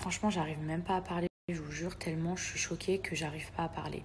Franchement, j'arrive même pas à parler, je vous jure, tellement je suis choquée que j'arrive pas à parler.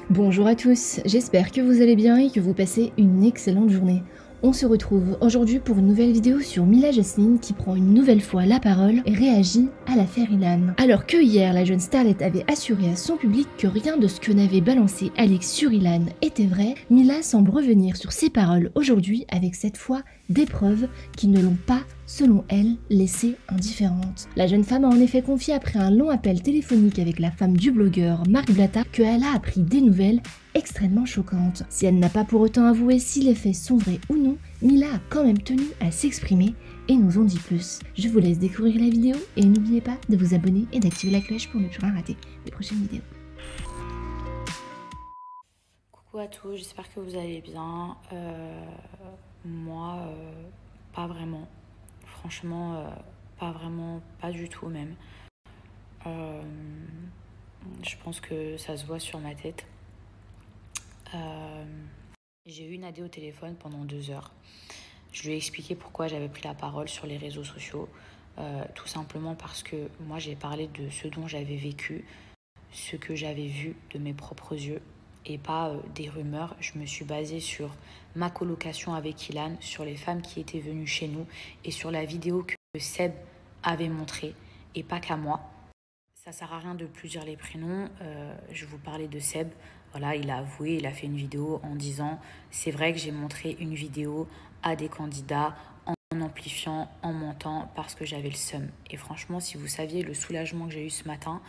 Bonjour à tous, j'espère que vous allez bien et que vous passez une excellente journée. On se retrouve aujourd'hui pour une nouvelle vidéo sur Mila Jasmine qui prend une nouvelle fois la parole et réagit à l'affaire Ilan. Alors que hier, la jeune starlette avait assuré à son public que rien de ce que n'avait balancé Alix sur Ilan était vrai, Mila semble revenir sur ses paroles aujourd'hui avec cette fois des preuves qui ne l'ont pas, selon elle, laissée indifférente. La jeune femme a en effet confié après un long appel téléphonique avec la femme du blogueur Marc Blatta qu'elle a appris des nouvelles extrêmement choquantes. Si elle n'a pas pour autant avoué si les faits sont vrais ou non, Mila a quand même tenu à s'exprimer et nous en dit plus. Je vous laisse découvrir la vidéo et n'oubliez pas de vous abonner et d'activer la cloche pour ne plus rien rater des prochaines vidéos. Coucou à tous, j'espère que vous allez bien. Moi, pas vraiment. Franchement, pas vraiment, pas du tout même. Je pense que ça se voit sur ma tête. J'ai eu Nadé au téléphone pendant 2 heures. Je lui ai expliqué pourquoi j'avais pris la parole sur les réseaux sociaux. Tout simplement parce que moi, j'ai parlé de ce dont j'avais vécu, ce que j'avais vu de mes propres yeux et pas des rumeurs. Je me suis basée sur ma colocation avec Ilan, sur les femmes qui étaient venues chez nous et sur la vidéo que Seb avait montrée et pas qu'à moi. Ça sert à rien de plus dire les prénoms. Je vous parlais de Seb. Voilà, il a avoué, il a fait une vidéo en disant « C'est vrai que j'ai montré une vidéo à des candidats en amplifiant, en montant parce que j'avais le seum. » Et franchement, si vous saviez le soulagement que j'ai eu ce matin,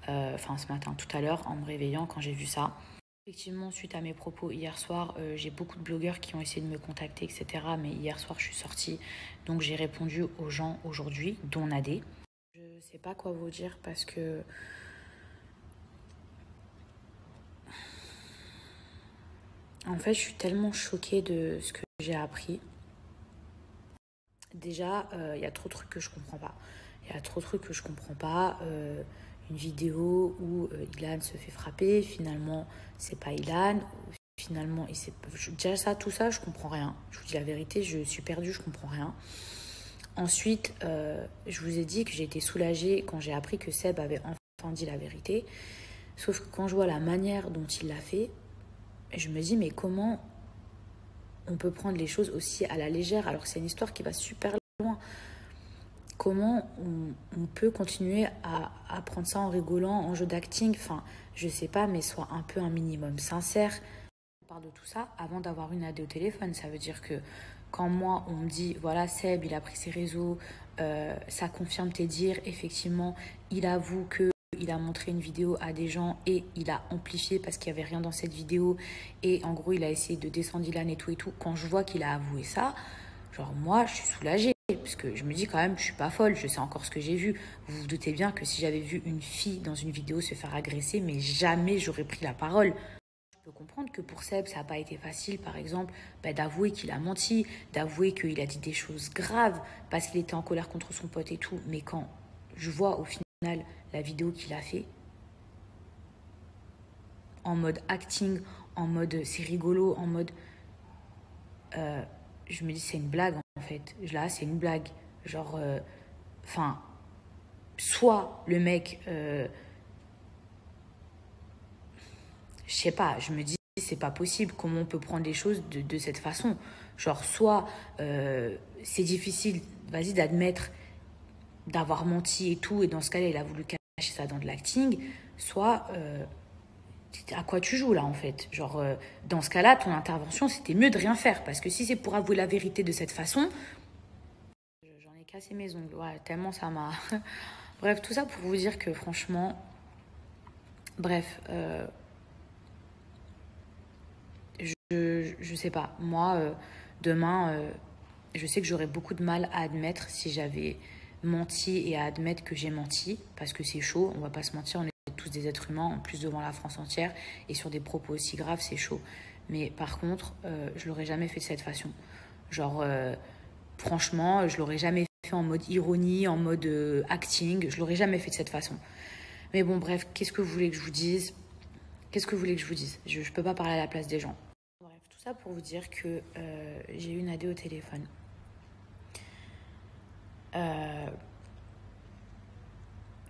tout à l'heure, en me réveillant quand j'ai vu ça. Effectivement, suite à mes propos hier soir, j'ai beaucoup de blogueurs qui ont essayé de me contacter, etc. Mais hier soir, je suis sortie, donc j'ai répondu aux gens aujourd'hui, dont Nadé. Je sais pas quoi vous dire parce que en fait, je suis tellement choquée de ce que j'ai appris. Déjà, il y a trop de trucs que je comprends pas. Une vidéo où Ilan se fait frapper, finalement, c'est pas Ilan. Finalement, déjà ça, tout ça, je comprends rien. Je vous dis la vérité, je suis perdue, je comprends rien. Ensuite, je vous ai dit que j'ai été soulagée quand j'ai appris que Seb avait enfin dit la vérité. Sauf que quand je vois la manière dont il l'a fait, je me dis mais comment on peut prendre les choses aussi à la légère alors que c'est une histoire qui va super loin. Comment on peut continuer à prendre ça en rigolant, en jeu d'acting, enfin je sais pas, mais soit un peu un minimum sincère. On parle de tout ça avant d'avoir une AD au téléphone. Ça veut dire que quand moi on me dit voilà Seb il a pris ses réseaux, ça confirme tes dires, effectivement il avoue que il a montré une vidéo à des gens et il a amplifié parce qu'il n'y avait rien dans cette vidéo et en gros il a essayé de descendre Ilan et tout. Quand je vois qu'il a avoué ça, genre moi je suis soulagée parce que je me dis quand même je suis pas folle, je sais encore ce que j'ai vu. Vous vous doutez bien que si j'avais vu une fille dans une vidéo se faire agresser, mais jamais j'aurais pris la parole. Je peux comprendre que pour Seb, ça n'a pas été facile, par exemple, d'avouer qu'il a menti, d'avouer qu'il a dit des choses graves parce qu'il était en colère contre son pote et tout. Mais quand je vois au final la vidéo qu'il a fait, en mode acting, en mode c'est rigolo, en mode... je me dis c'est une blague en fait. Là, c'est une blague. Genre, soit le mec... je sais pas, je me dis c'est pas possible, comment on peut prendre les choses de cette façon. Genre soit c'est difficile, vas-y, d'admettre d'avoir menti et tout, et dans ce cas-là il a voulu cacher ça dans de l'acting, soit à quoi tu joues là en fait. Genre dans ce cas-là ton intervention c'était mieux de rien faire, parce que si c'est pour avouer la vérité de cette façon, j'en ai cassé mes ongles, ouais, tellement ça m'a... Bref, tout ça pour vous dire que franchement, bref, je sais pas. Moi, demain, je sais que j'aurais beaucoup de mal à admettre si j'avais menti et à admettre que j'ai menti. Parce que c'est chaud, on va pas se mentir, on est tous des êtres humains, en plus devant la France entière. Et sur des propos aussi graves, c'est chaud. Mais par contre, je l'aurais jamais fait de cette façon. Genre, franchement, je l'aurais jamais fait en mode ironie, en mode acting. Je l'aurais jamais fait de cette façon. Mais bon, bref, qu'est-ce que vous voulez que je vous dise ? Qu'est-ce que vous voulez que je vous dise? Je peux pas parler à la place des gens. Bref, tout ça pour vous dire que j'ai eu Nadé au téléphone.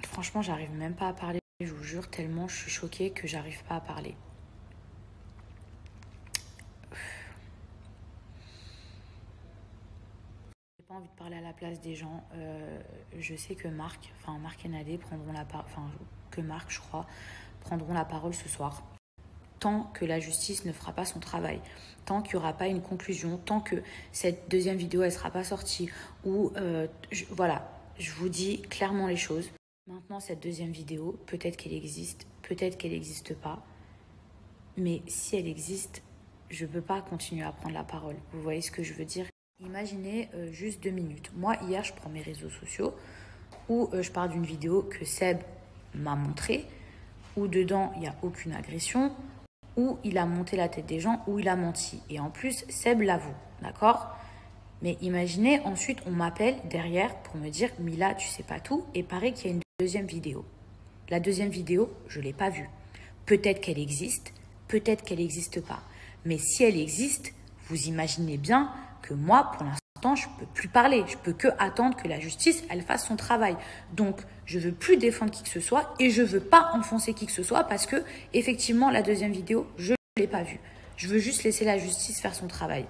Franchement, j'arrive même pas à parler, je vous jure, tellement je suis choquée que j'arrive pas à parler. J'ai pas envie de parler à la place des gens. Je sais que Marc et Nadé prendront la parole, Marc, je crois, prendront la parole ce soir. Tant que la justice ne fera pas son travail, tant qu'il n'y aura pas une conclusion, tant que cette deuxième vidéo elle sera pas sortie, ou voilà, je vous dis clairement les choses. Maintenant, cette deuxième vidéo, peut-être qu'elle existe, peut-être qu'elle n'existe pas. Mais si elle existe, je ne peux pas continuer à prendre la parole. Vous voyez ce que je veux dire? Imaginez juste 2 minutes. Moi, hier, je prends mes réseaux sociaux où je parle d'une vidéo que Seb m'a montrée, où dedans, il n'y a aucune agression, où il a monté la tête des gens, où il a menti. Et en plus, Seb l'avoue, d'accord? Mais imaginez, ensuite, on m'appelle derrière pour me dire « Mila, tu sais pas tout » et paraît qu'il y a une deuxième vidéo. La deuxième vidéo, je ne l'ai pas vue. Peut-être qu'elle existe, peut-être qu'elle n'existe pas. Mais si elle existe, vous imaginez bien que moi, pour l'instant, je ne peux plus parler. Je ne peux que attendre que la justice, elle fasse son travail. Donc, je ne veux plus défendre qui que ce soit et je ne veux pas enfoncer qui que ce soit parce que, effectivement, la deuxième vidéo, je ne l'ai pas vue. Je veux juste laisser la justice faire son travail.